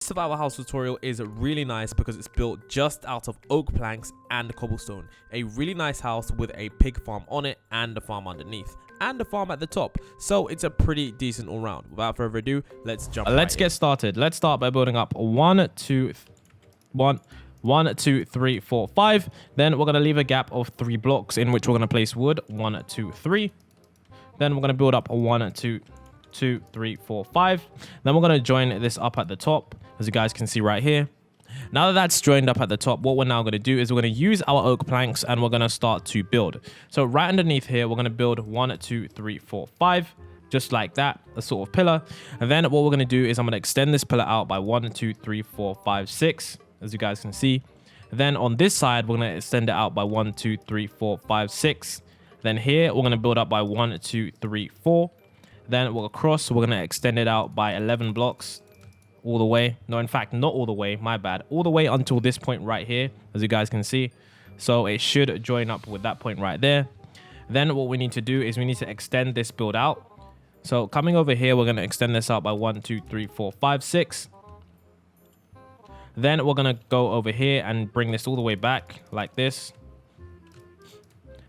Survival house tutorial is really nice because it's built just out of oak planks and cobblestone. A really nice house with a pig farm on it and a farm underneath and a farm at the top. So it's a pretty decent all round. Without further ado, let's jump Let's get started. Let's start by building up 1, 2, 3, 4, 5. Then we're going to leave a gap of 3 blocks in which we're going to place wood. 1, 2, 3. Then we're going to build up 1, 2, 3, 4, 5. Then we're going to join this up at the top, as you guys can see right here. Now that that's joined up at the top, what we're now going to do is we're going to use our oak planks and we're going to start to build. So right underneath here, we're going to build 1, 2, 3, 4, 5, just like that, a sort of pillar. And then what we're going to do is I'm going to extend this pillar out by 1, 2, 3, 4, 5, 6, as you guys can see. Then on this side, we're going to extend it out by 1, 2, 3, 4, 5, 6. Then here, we're going to build up by 1, 2, 3, 4. Then we'll across, we're going to extend it out by 11 blocks all the way. No, in fact, not all the way, my bad. All the way until this point right here, as you guys can see. So it should join up with that point right there. Then what we need to do is we need to extend this build out. So coming over here, we're going to extend this out by 1, 2, 3, 4, 5, 6. Then we're going to go over here and bring this all the way back like this.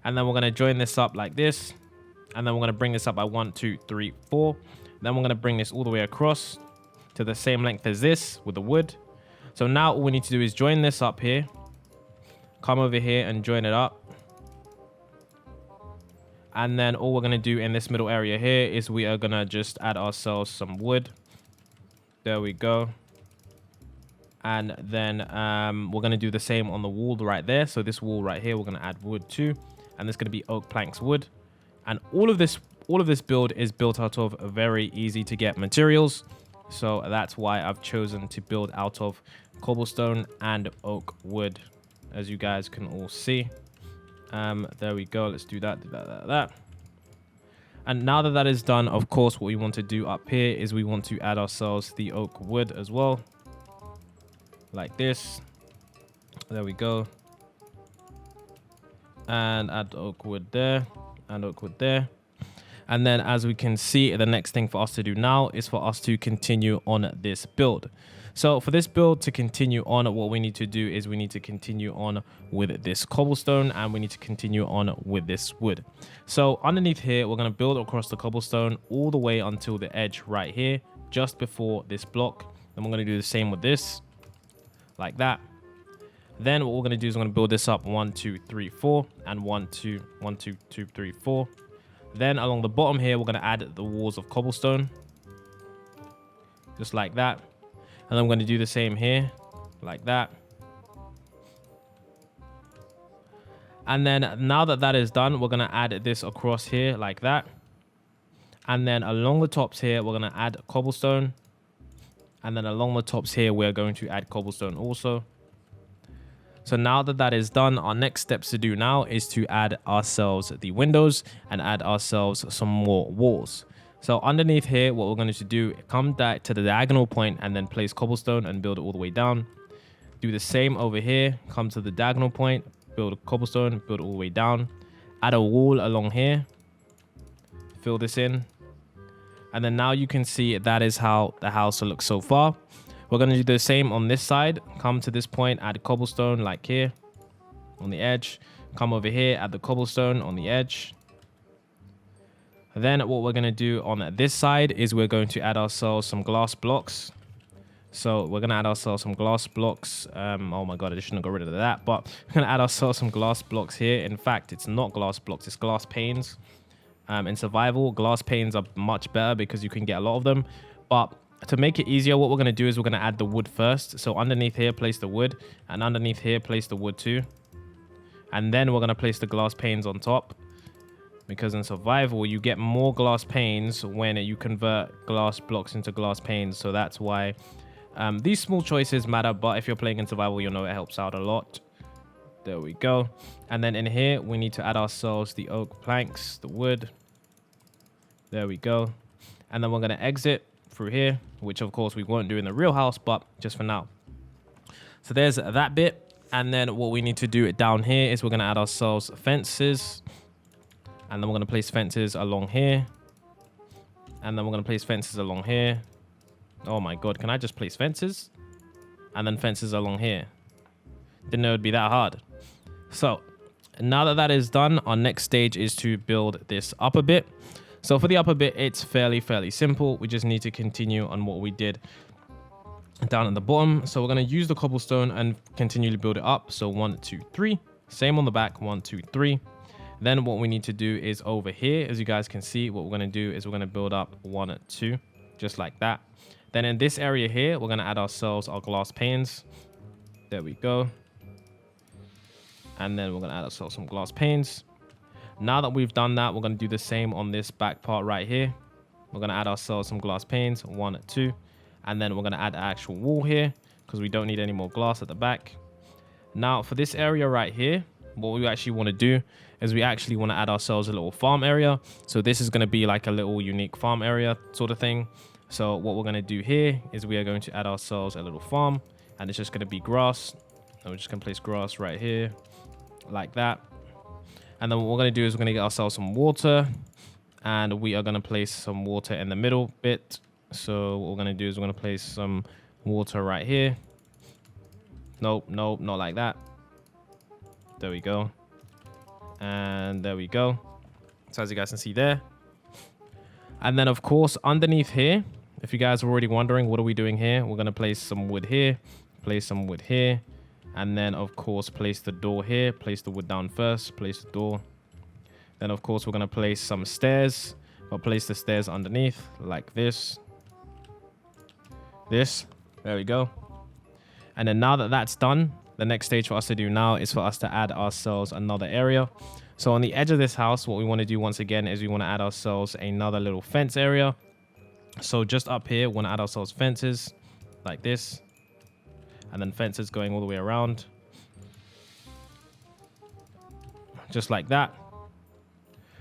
And then we're going to join this up like this. And then we're going to bring this up by 1, 2, 3, 4. Then we're going to bring this all the way across to the same length as this with the wood. So now all we need to do is join this up here. Come over here and join it up. And then all we're going to do in this middle area here is we are going to just add ourselves some wood. There we go. And then we're going to do the same on the wall right there. So this wall right here, we're going to add wood too. And there's going to be oak planks wood. And all of this build is built out of very easy to get materials. So that's why I've chosen to build out of cobblestone and oak wood, as you guys can all see. There we go. Let's do that. And now that that is done, of course, what we want to do up here is we want to add ourselves the oak wood as well. Like this. There we go. And add oak wood there. And oak wood there. And then as we can see, the next thing for us to do now is for us to continue on this build. So for this build to continue on, what we need to do is we need to continue on with this cobblestone and we need to continue on with this wood. So underneath here, we're going to build across the cobblestone all the way until the edge right here, just before this block. Then we're going to do the same with this, like that. Then what we're going to do is we're going to build this up 1, 2, 3, 4, and 1, 2, 3, 4. Then along the bottom here, we're going to add the walls of cobblestone. Just like that. And I'm going to do the same here, like that. And then now that that is done, we're going to add this across here, like that. And then along the tops here, we're going to add cobblestone. And then along the tops here, we're going to add cobblestone also. So now that that is done, our next steps to do now is to add ourselves the windows and add ourselves some more walls. So underneath here, what we're going to do, come back to the diagonal point and then place cobblestone and build it all the way down. Do the same over here, come to the diagonal point, build a cobblestone, build it all the way down. Add a wall along here, fill this in. And then now you can see that is how the house looks so far. We're going to do the same on this side. Come to this point, add cobblestone like here on the edge. Come over here, add the cobblestone on the edge. Then what we're going to do on this side is we're going to add ourselves some glass blocks. So we're going to add ourselves some glass blocks. Oh my God, I shouldn't have got rid of that. But we're going to add ourselves some glass blocks here. In fact, it's not glass blocks, it's glass panes. In survival, glass panes are much better because you can get a lot of them. But to make it easier, what we're going to do is we're going to add the wood first. So underneath here, place the wood. And underneath here, place the wood too. And then we're going to place the glass panes on top. Because in survival, you get more glass panes when you convert glass blocks into glass panes. So that's why these small choices matter. But if you're playing in survival, you'll know it helps out a lot. There we go. And then in here, we need to add ourselves the oak planks, the wood. There we go. And then we're going to exit through here, which of course we won't do in the real house, but just for now. So there's that bit. And then what we need to do down here is we're going to add ourselves fences. And then we're going to place fences along here. And then we're going to place fences along here. Oh my God, can I just place fences? and then fences along here. Didn't know it'd be that hard. So now that that is done, our next stage is to build this upper bit. So for the upper bit, it's fairly simple. We just need to continue on what we did down at the bottom. So we're going to use the cobblestone and continually build it up. So 1, 2, 3. Same on the back, 1, 2, 3. Then what we need to do is over here, as you guys can see, what we're going to do is we're going to build up 1, 2, just like that. Then in this area here, we're going to add ourselves our glass panes. There we go. And then we're going to add ourselves some glass panes. Now that we've done that, we're going to do the same on this back part right here. We're going to add ourselves some glass panes, 1, 2. And then we're going to add an actual wall here because we don't need any more glass at the back. Now for this area right here, what we actually want to do is we actually want to add ourselves a little farm area. So this is going to be like a little unique farm area sort of thing. So what we're going to do here is we are going to add ourselves a little farm, and it's just going to be grass. And we're just going to place grass right here like that. And then what we're going to do is we're going to get ourselves some water, and we are going to place some water in the middle bit. So what we're going to do is we're going to place some water right here. Nope, not like that. There we go. And there we go. So as you guys can see there. And then of course underneath here, if you guys are already wondering what are we doing here, we're going to place some wood here, place some wood here, and then of course place the door here. Place the wood down first, place the door. Then of course we're going to place some stairs, but place the stairs underneath like this. There we go. And then now that that's done, the next stage for us to do now is for us to add ourselves another area. So on the edge of this house, what we want to do once again is we want to add ourselves another little fence area. So just up here, we want to add ourselves fences like this, and then fences going all the way around, just like that.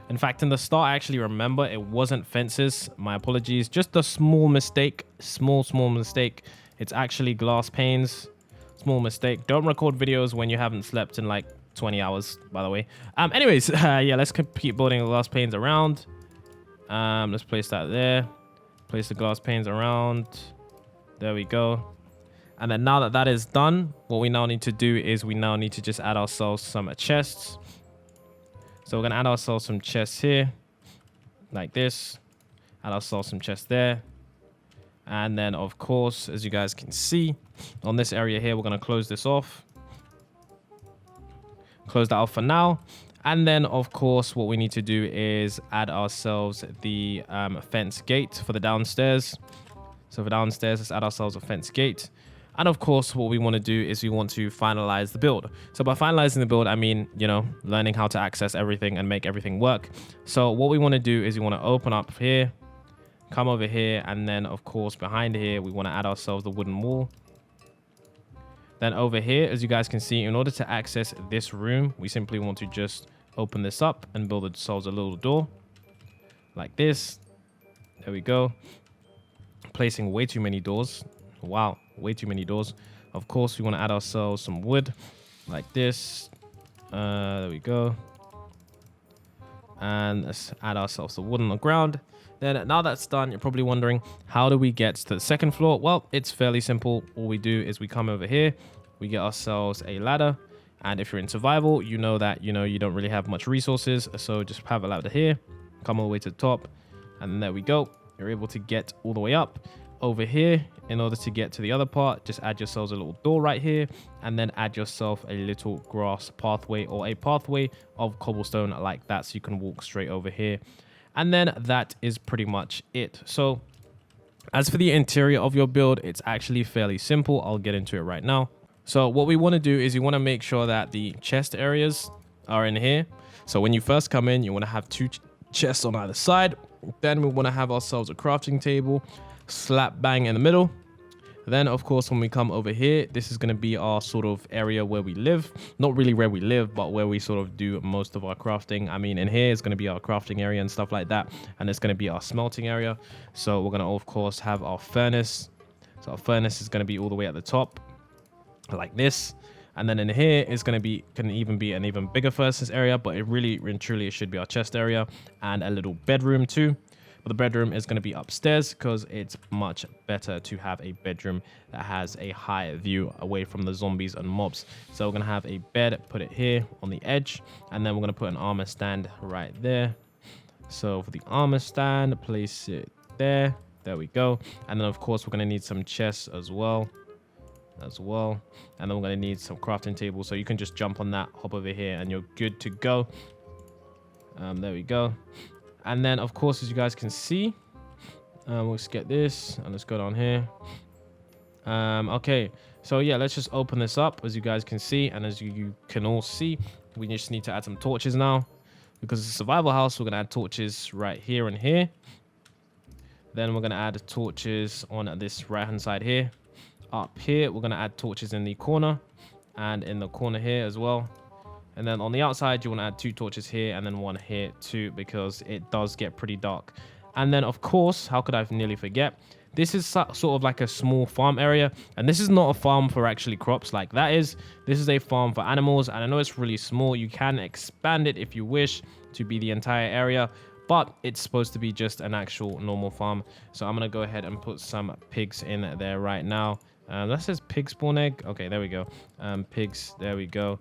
In fact, in the start, I actually remember it wasn't fences. My apologies. Just a small mistake. Small mistake. It's actually glass panes. Small mistake. Don't record videos when you haven't slept in like 20 hours, by the way. Anyways, yeah, let's keep building the glass panes around. Let's place that there. Place the glass panes around. There we go. And then now that that is done, what we now need to do is we now need to just add ourselves some chests. So we're going to add ourselves some chests here, like this. Add ourselves some chests there. And then, of course, as you guys can see, on this area here, we're going to close this off. Close that off for now. And then, of course, what we need to do is add ourselves the fence gate for the downstairs. So for downstairs, let's add ourselves a fence gate. And of course, what we want to do is we want to finalize the build. So by finalizing the build, I mean, you know, learning how to access everything and make everything work. So what we want to do is we want to open up here, come over here, and then of course behind here, we want to add ourselves the wooden wall. Then over here, as you guys can see, in order to access this room, we simply want to just open this up and build ourselves a little door like this. There we go. Placing way too many doors. Wow, way too many doors. Of course, we want to add ourselves some wood like this. There we go. And let's add ourselves the wood on the ground. Then now that's done, you're probably wondering, how do we get to the second floor? Well, it's fairly simple. All we do is we come over here, we get ourselves a ladder. And if you're in survival, you know that, you don't really have much resources. So just have a ladder here, come all the way to the top. And then there we go. You're able to get all the way up. Over here, in order to get to the other part, just add yourselves a little door right here, and then add yourself a little grass pathway or a pathway of cobblestone like that, so you can walk straight over here. And then that is pretty much it. So as for the interior of your build, it's actually fairly simple. I'll get into it right now. So what we want to do is you want to make sure that the chest areas are in here. So when you first come in, you want to have two chests on either side. Then we want to have ourselves a crafting table slap bang in the middle. Then of course, when we come over here, this is going to be our sort of area where we live. Not really where we live, but where we sort of do most of our crafting. I mean, in here is going to be our crafting area and stuff like that, and it's going to be our smelting area. So we're going to of course have our furnace. So our furnace is going to be all the way at the top like this. And then in here is going to be, can even be an even bigger furnace area, but it really and truly it should be our chest area and a little bedroom too. But the bedroom is going to be upstairs because it's much better to have a bedroom that has a high view away from the zombies and mobs. So we're going to have a bed, put it here on the edge, and then we're going to put an armor stand right there. So for the armor stand, place it there. There we go. And then of course we're going to need some chests as well. And then we're going to need some crafting tables, so you can just jump on that, hop over here, and you're good to go. There we go. And then of course, as you guys can see, we'll just get this and let's go down here. Okay, so yeah, let's just open this up, as you guys can see, and as you can all see, we just need to add some torches now, because it's a survival house. We're going to add torches right here and here. Then we're going to add torches on this right hand side here. Up here we're going to add torches in the corner and in the corner here as well. And then on the outside you want to add 2 torches here and then 1 here too, because it does get pretty dark. And then of course, how could I nearly forget, this is sort of like a small farm area, and this is not a farm for actually crops like that is. This is a farm for animals, and I know it's really small. You can expand it if you wish to be the entire area, but it's supposed to be just an actual normal farm. So I'm going to go ahead and put some pigs in there right now. That says pig spawn egg. Okay, there we go. Pigs, there we go.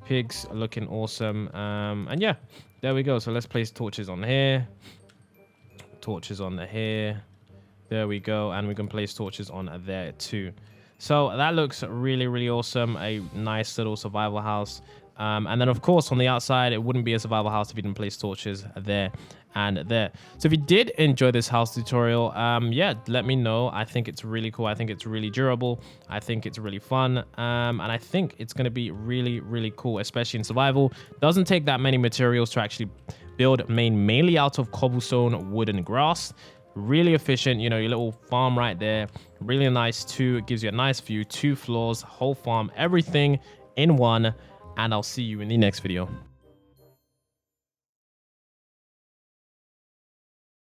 Pigs are looking awesome. And yeah, there we go. So let's place torches on here. Torches on here. There we go. And we can place torches on there too. So that looks really, really awesome. A nice little survival house. And then of course on the outside, it wouldn't be a survival house if you didn't place torches there and there. So if you did enjoy this house tutorial, yeah, let me know. I think it's really cool. I think it's really durable. I think it's really fun. And I think it's going to be really, really cool, especially in survival. Doesn't take that many materials to actually build, mainly out of cobblestone, wood and grass. Really efficient, you know, your little farm right there. Really nice too. It gives you a nice view, 2 floors, whole farm, everything in one. And I'll see you in the next video.